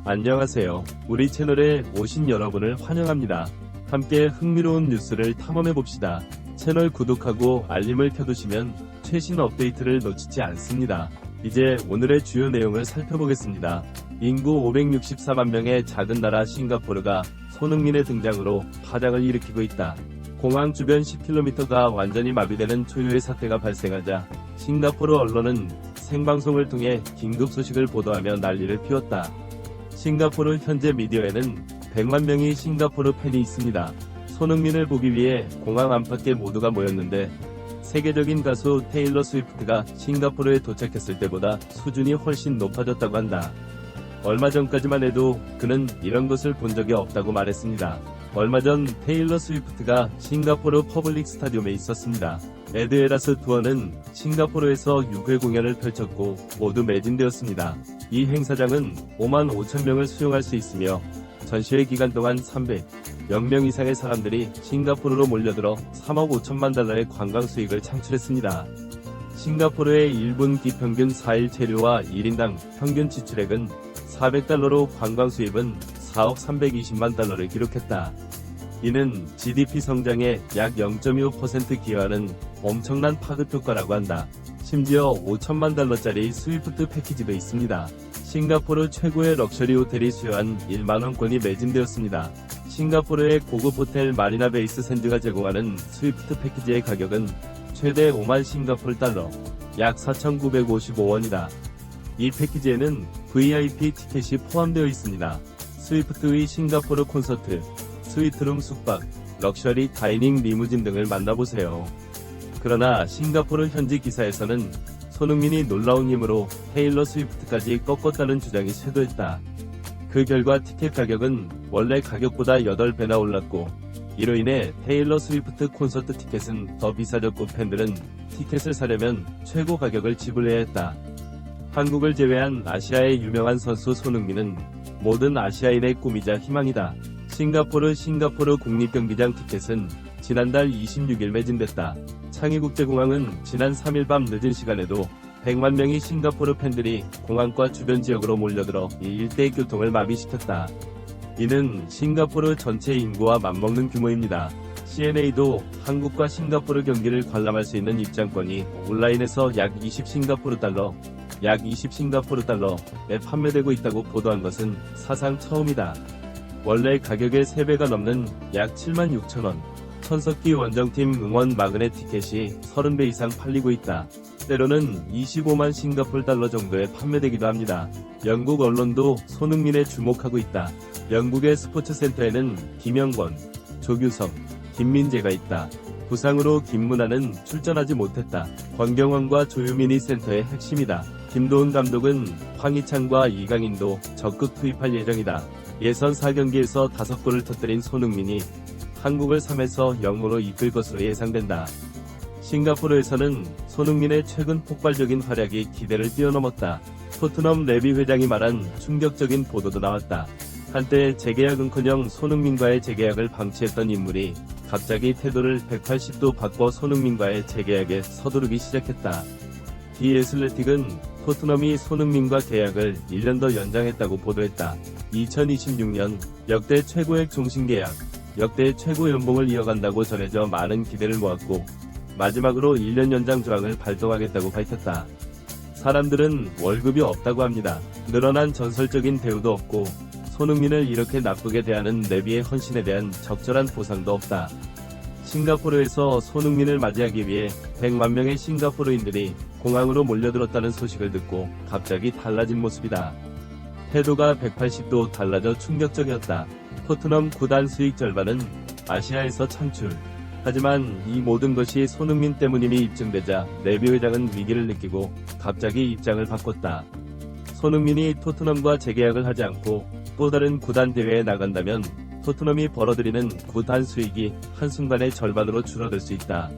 안녕하세요. 우리 채널에 오신 여러분을 환영합니다. 함께 흥미로운 뉴스를 탐험해봅시다. 채널 구독하고 알림을 켜두시면 최신 업데이트를 놓치지 않습니다. 이제 오늘의 주요 내용을 살펴보겠습니다. 인구 564만 명의 작은 나라 싱가포르가 손흥민의 등장으로 파장을 일으키고 있다. 공항 주변 10km가 완전히 마비되는 초유의 사태가 발생하자 싱가포르 언론은 생방송을 통해 긴급 소식을 보도하며 난리를 피웠다. 싱가포르 현재 미디어에는 100만 명의 싱가포르 팬이 있습니다. 손흥민을 보기 위해 공항 안팎에 모두가 모였는데 세계적인 가수 테일러 스위프트가 싱가포르에 도착했을 때보다 수준이 훨씬 높아졌다고 한다. 얼마 전까지만 해도 그는 이런 것을 본 적이 없다고 말했습니다. 얼마 전 테일러 스위프트가 싱가포르 퍼블릭 스타디움에 있었습니다. 에드에라스 투어는 싱가포르에서 6회 공연을 펼쳤고 모두 매진되었습니다. 이 행사장은 5만 5천 명을 수용할 수 있으며 전시회 기간 동안 300명 이상의 사람들이 싱가포르로 몰려들어 3억 5천만 달러의 관광 수익을 창출했습니다. 싱가포르의 1분 기평균 4일 체류와 1인당 평균 지출액은 400달러로 관광 수입은 4억 320만 달러를 기록했다. 이는 GDP 성장에 약 0.25% 기여하는 엄청난 파급 효과라고 한다. 심지어 5천만 달러짜리 스위프트 패키지도 있습니다. 싱가포르 최고의 럭셔리 호텔이 수여한 1만원권이 매진되었습니다. 싱가포르의 고급 호텔 마리나 베이스 샌드가 제공하는 스위프트 패키지의 가격은 최대 5만 싱가포르 달러, 약 4,955원이다. 이 패키지에는 VIP 티켓이 포함되어 있습니다. 스위프트의 싱가포르 콘서트, 스위트룸 숙박, 럭셔리 다이닝 리무진 등을 만나보세요. 그러나 싱가포르 현지 기사에서는 손흥민이 놀라운 힘으로 테일러 스위프트까지 꺾었다는 주장이 쇄도했다. 그 결과 티켓 가격은 원래 가격보다 8배나 올랐고 이로 인해 테일러 스위프트 콘서트 티켓은 더 비싸졌고 팬들은 티켓을 사려면 최고 가격을 지불해야 했다. 한국을 제외한 아시아의 유명한 선수 손흥민은 모든 아시아인의 꿈이자 희망이다. 싱가포르 국립경기장 티켓은 지난달 26일 매진됐다. 창의국제공항은 지난 3일 밤 늦은 시간에도 100만 명의 싱가포르 팬들이 공항과 주변 지역으로 몰려들어 이 일대의 교통을 마비시켰다. 이는 싱가포르 전체 인구와 맞먹는 규모입니다. CNA도 한국과 싱가포르 경기를 관람할 수 있는 입장권이 온라인에서 약 20 싱가포르 달러에 판매되고 있다고 보도한 것은 사상 처음이다. 원래 가격의 3배가 넘는 약 7만 6천 원, 천석기 원정팀 응원 마그넷 티켓이 30배 이상 팔리고 있다. 때로는 25만 싱가포르 달러 정도에 판매되기도 합니다. 영국 언론도 손흥민에 주목하고 있다. 영국의 스포츠 센터에는 김영권, 조규성, 김민재가 있다. 부상으로 김문환은 출전하지 못했다. 권경원과 조유민이 센터의 핵심이다. 김도훈 감독은 황희찬과 이강인도 적극 투입할 예정이다. 예선 4경기에서 5골을 터뜨린 손흥민이 한국을 3에서 0으로 이끌 것으로 예상된다. 싱가포르에서는 손흥민의 최근 폭발적인 활약이 기대를 뛰어넘었다. 토트넘 레비 회장이 말한 충격적인 보도도 나왔다. 한때 재계약은커녕 손흥민과의 재계약을 방치했던 인물이 갑자기 태도를 180도 바꿔 손흥민과의 재계약에 서두르기 시작했다. 디 애슬레틱은 토트넘이 손흥민과 계약을 1년 더 연장했다고 보도했다. 2026년 역대 최고액 종신계약, 역대 최고 연봉을 이어간다고 전해져 많은 기대를 모았고 마지막으로 1년 연장 조항을 발동하겠다고 밝혔다. 사람들은 월급이 없다고 합니다. 늘어난 전설적인 대우도 없고 손흥민을 이렇게 나쁘게 대하는 레비의 헌신에 대한 적절한 보상도 없다. 싱가포르에서 손흥민을 맞이하기 위해 100만 명의 싱가포르인들이 공항으로 몰려들었다는 소식을 듣고 갑자기 달라진 모습이다. 태도가 180도 달라져 충격적이었다. 토트넘 구단 수익 절반은 아시아에서 창출. 하지만 이 모든 것이 손흥민 때문임이 입증되자 레비 회장은 위기를 느끼고 갑자기 입장을 바꿨다. 손흥민이 토트넘과 재계약을 하지 않고 또 다른 구단 대회에 나간다면 토트넘이 벌어들이는 구단 수익이 한순간에 절반으로 줄어들 수 있다.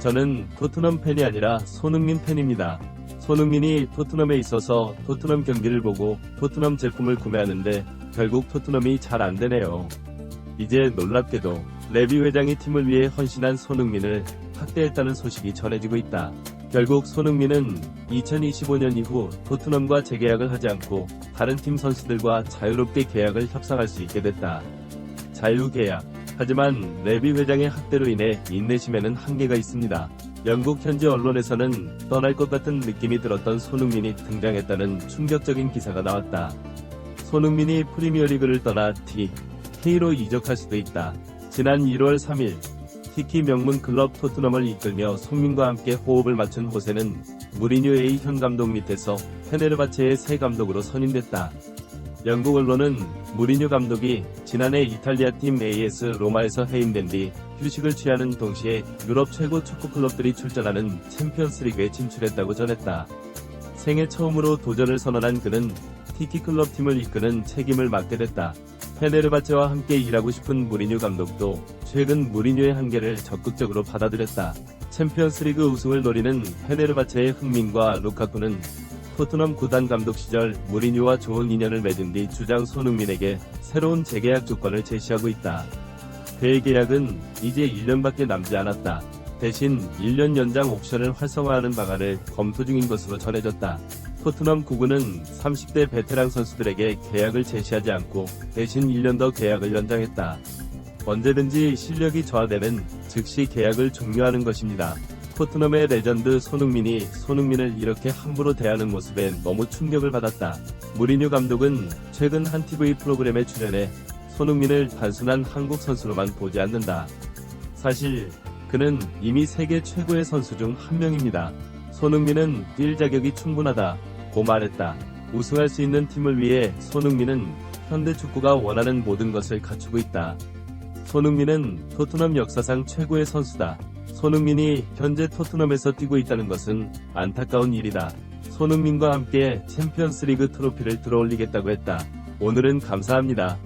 저는 토트넘 팬이 아니라 손흥민 팬입니다. 손흥민이 토트넘에 있어서 토트넘 경기를 보고 토트넘 제품을 구매하는데 결국 토트넘이 잘 안되네요. 이제 놀랍게도 레비 회장이 팀을 위해 헌신한 손흥민을 학대했다는 소식이 전해지고 있다. 결국 손흥민은 2025년 이후 토트넘과 재계약을 하지 않고 다른 팀 선수들과 자유롭게 계약을 협상할 수 있게 됐다. 자유계약. 하지만 레비 회장의 학대로 인해 인내심에는 한계가 있습니다. 영국 현지 언론에서는 떠날 것 같은 느낌이 들었던 손흥민이 등장했다는 충격적인 기사가 나왔다. 손흥민이 프리미어리그를 떠나 K로 이적할 수도 있다. 지난 1월 3일 티키 명문 클럽 토트넘을 이끌며 손민과 함께 호흡을 맞춘 호세는 무리뉴 A 현 감독 밑에서 페네르바체의 새 감독으로 선임됐다. 영국 언론은 무리뉴 감독이 지난해 이탈리아 팀 AS 로마에서 해임된 뒤 휴식을 취하는 동시에 유럽 최고 축구 클럽들이 출전하는 챔피언스리그에 진출했다고 전했다. 생애 처음으로 도전을 선언한 그는 티키 클럽 팀을 이끄는 책임을 맡게 됐다. 페네르바체와 함께 일하고 싶은 무리뉴 감독도 최근 무리뉴의 한계를 적극적으로 받아들였다. 챔피언스리그 우승을 노리는 페네르바체의 흥민과 루카쿠는 토트넘 구단 감독 시절 무리뉴와 좋은 인연을 맺은 뒤 주장 손흥민에게 새로운 재계약 조건을 제시하고 있다. 그의 계약은 이제 1년밖에 남지 않았다. 대신 1년 연장 옵션을 활성화하는 방안을 검토 중인 것으로 전해졌다. 토트넘 구군은 30대 베테랑 선수들에게 계약을 제시하지 않고 대신 1년 더 계약을 연장했다. 언제든지 실력이 저하되면 즉시 계약을 종료하는 것입니다. 토트넘의 레전드 손흥민을 이렇게 함부로 대하는 모습에 너무 충격을 받았다. 무리뉴 감독은 최근 한 TV 프로그램에 출연해 손흥민을 단순한 한국 선수로만 보지 않는다. 사실 그는 이미 세계 최고의 선수 중 한 명입니다. 손흥민은 뛸 자격이 충분하다고 말했다. 우승할 수 있는 팀을 위해 손흥민은 현대 축구가 원하는 모든 것을 갖추고 있다. 손흥민은 토트넘 역사상 최고의 선수다. 손흥민이 현재 토트넘에서 뛰고 있다는 것은 안타까운 일이다. 손흥민과 함께 챔피언스리그 트로피를 들어올리겠다고 했다. 오늘은 감사합니다.